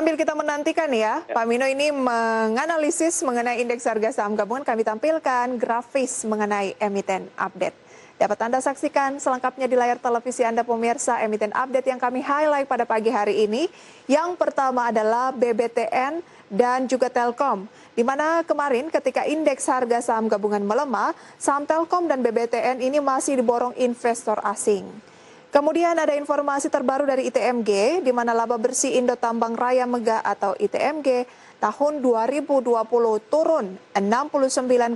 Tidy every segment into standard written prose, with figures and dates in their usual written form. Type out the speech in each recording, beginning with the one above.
Sambil kita menantikan ya, Pak Mino ini menganalisis mengenai indeks harga saham gabungan, kami tampilkan grafis mengenai emiten update. Dapat Anda saksikan selengkapnya di layar televisi Anda pemirsa emiten update yang kami highlight pada pagi hari ini. Yang pertama adalah BBTN dan juga Telkom. Di mana kemarin ketika indeks harga saham gabungan melemah, saham Telkom dan BBTN ini masih diborong investor asing. Kemudian ada informasi terbaru dari ITMG, di mana laba bersih Indo Tambang Raya Mega atau ITMG tahun 2020 turun 69,5%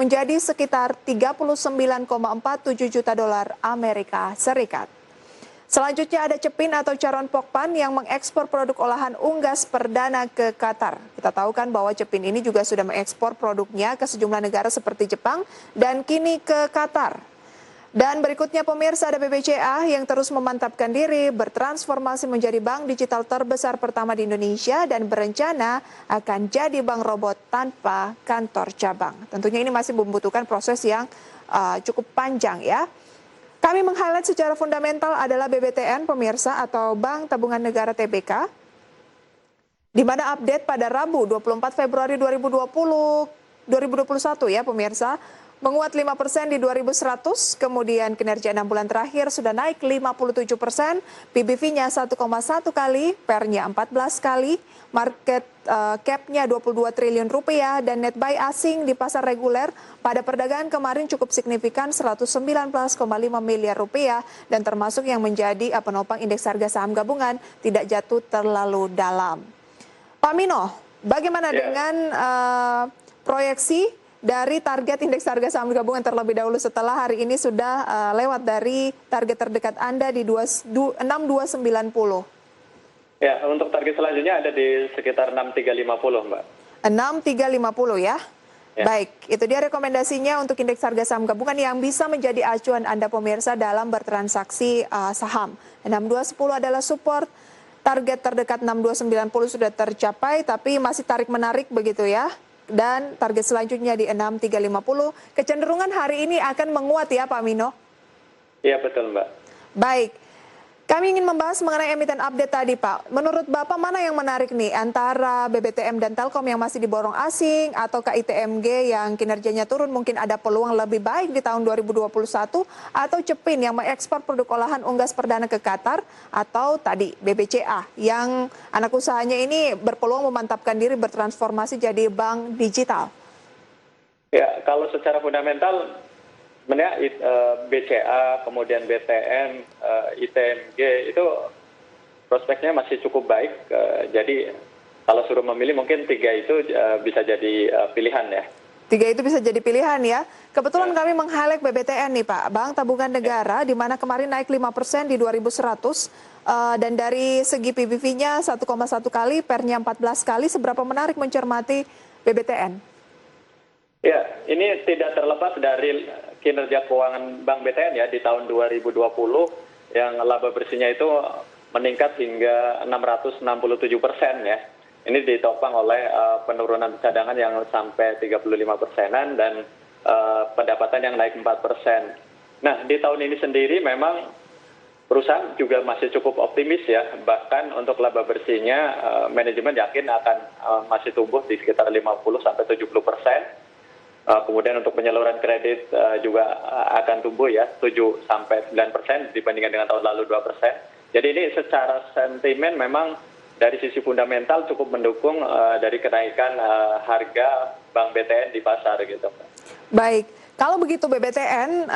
menjadi sekitar 39,47 juta dolar Amerika Serikat. Selanjutnya ada Cepin atau Charon Pokpan yang mengekspor produk olahan unggas perdana ke Qatar. Kita tahu kan bahwa Cepin ini juga sudah mengekspor produknya ke sejumlah negara seperti Jepang dan kini ke Qatar. Dan berikutnya pemirsa ada BBCA yang terus memantapkan diri bertransformasi menjadi bank digital terbesar pertama di Indonesia dan berencana akan jadi bank robot tanpa kantor cabang. Tentunya ini masih membutuhkan proses yang cukup panjang ya. Kami meng-highlight secara fundamental adalah BBTN pemirsa atau Bank Tabungan Negara TBK. Di mana update pada Rabu 24 Februari 2021 ya pemirsa. Menguat 5% di 2100, kemudian kinerja 6 bulan terakhir sudah naik 57%, PBV-nya 1,1 kali, PER-nya 14 kali, market cap-nya 22 triliun rupiah, dan net buy asing di pasar reguler pada perdagangan kemarin cukup signifikan 119,5 miliar rupiah, dan termasuk yang menjadi penopang indeks harga saham gabungan tidak jatuh terlalu dalam. Pak Mino, bagaimana dengan proyeksi dari target indeks harga saham gabungan terlebih dahulu setelah hari ini sudah lewat dari target terdekat Anda di 6290? Ya, untuk target selanjutnya ada di sekitar 6350, Mbak. 6350 ya? Baik, itu dia rekomendasinya untuk indeks harga saham gabungan yang bisa menjadi acuan Anda pemirsa dalam bertransaksi saham. 6210 adalah support, target terdekat 6290 sudah tercapai tapi masih tarik-menarik begitu ya. Dan target selanjutnya di 6350, kecenderungan hari ini akan menguat ya Pak Mino? Iya betul Mbak. Baik, kami ingin membahas mengenai emiten update tadi Pak. Menurut Bapak mana yang menarik nih antara BBTM dan Telkom yang masih diborong asing atau ITMG yang kinerjanya turun mungkin ada peluang lebih baik di tahun 2021 atau Cepin yang mengekspor produk olahan unggas perdana ke Qatar atau tadi BBCA yang anak usahanya ini berpeluang memantapkan diri bertransformasi jadi bank digital? Ya, kalau secara fundamental sebenarnya BCA, kemudian BTN, ITMG itu prospeknya masih cukup baik. Jadi kalau suruh memilih mungkin tiga itu bisa jadi pilihan ya. Tiga itu bisa jadi pilihan ya. Kebetulan kami meng-highlight BBTN nih Pak, Bank Tabungan Negara di mana kemarin naik 5% di 2100 dan dari segi PBV-nya 1,1 kali, PER-nya 14 kali. Seberapa menarik mencermati BBTN? Ya, ini tidak terlepas dari kinerja keuangan Bank BTN ya di tahun 2020 yang laba bersihnya itu meningkat hingga 667% ya. Ini ditopang oleh penurunan cadangan yang sampai 35%-an dan pendapatan yang naik 4%. Nah, di tahun ini sendiri memang perusahaan juga masih cukup optimis ya. Bahkan untuk laba bersihnya manajemen yakin akan masih tumbuh di sekitar 50-70%. Kemudian untuk penyaluran kredit juga akan tumbuh ya 7-9% dibandingkan dengan tahun lalu 2%. Jadi ini secara sentimen memang dari sisi fundamental cukup mendukung dari kenaikan harga Bank BTN di pasar gitu. Baik, kalau begitu BBTN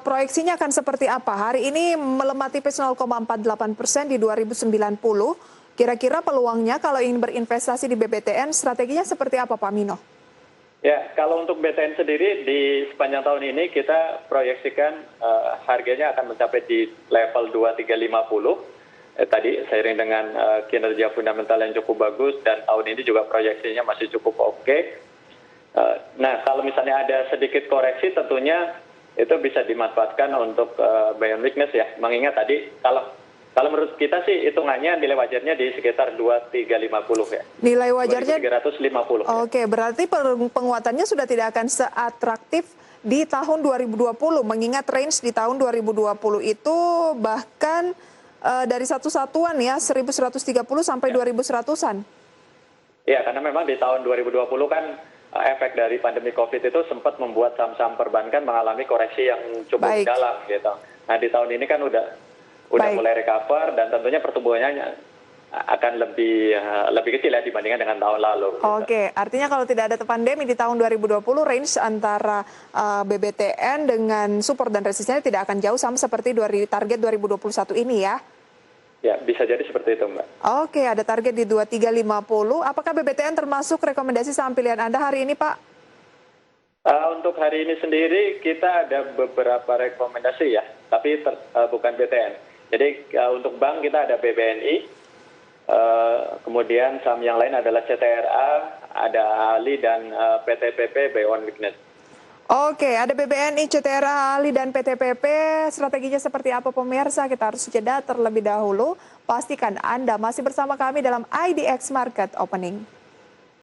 proyeksinya akan seperti apa? Hari ini melemah tipis 0,48% di 2090. Kira-kira peluangnya kalau ingin berinvestasi di BBTN strateginya seperti apa Pak Mino? Ya, kalau untuk BTN sendiri di sepanjang tahun ini kita proyeksikan harganya akan mencapai di level 2350. Tadi seiring dengan kinerja fundamental yang cukup bagus dan tahun ini juga proyeksinya masih cukup oke. Nah, kalau misalnya ada sedikit koreksi tentunya itu bisa dimanfaatkan untuk buy and weakness ya. Mengingat tadi kalau menurut kita sih hitungannya nilai wajarnya di sekitar 2350 ya. Nilai wajarnya 2350. Oke, berarti penguatannya sudah tidak akan seatraktif di tahun 2020 mengingat range di tahun 2020 itu bahkan dari satu satuan ya, 1.130 sampai 2.100-an. Ya, karena memang di tahun 2020 kan efek dari pandemi COVID itu sempat membuat saham-saham perbankan mengalami koreksi yang cukup Baik. dalam gitu. Nah, di tahun ini kan udah Baik. mulai recover dan tentunya pertumbuhannya akan lebih kecil ya dibandingkan dengan tahun lalu. Gitu. Oke, artinya kalau tidak ada pandemi di tahun 2020, range antara BBTN dengan support dan resistennya tidak akan jauh sama seperti target 2021 ini ya? Ya, bisa jadi seperti itu, Mbak. Oke, ada target di 2350. Apakah BBTN termasuk rekomendasi saham pilihan Anda hari ini, Pak? Untuk hari ini sendiri kita ada beberapa rekomendasi ya, tapi bukan BTN. Jadi untuk bank kita ada BBNI, kemudian saham yang lain adalah CTRA, ada Ali dan PTPP Buy on Weakness. Oke, ada BBNI, CTRA, Ali, dan PTPP. Strateginya seperti apa pemirsa? Kita harus jeda terlebih dahulu. Pastikan Anda masih bersama kami dalam IDX Market Opening.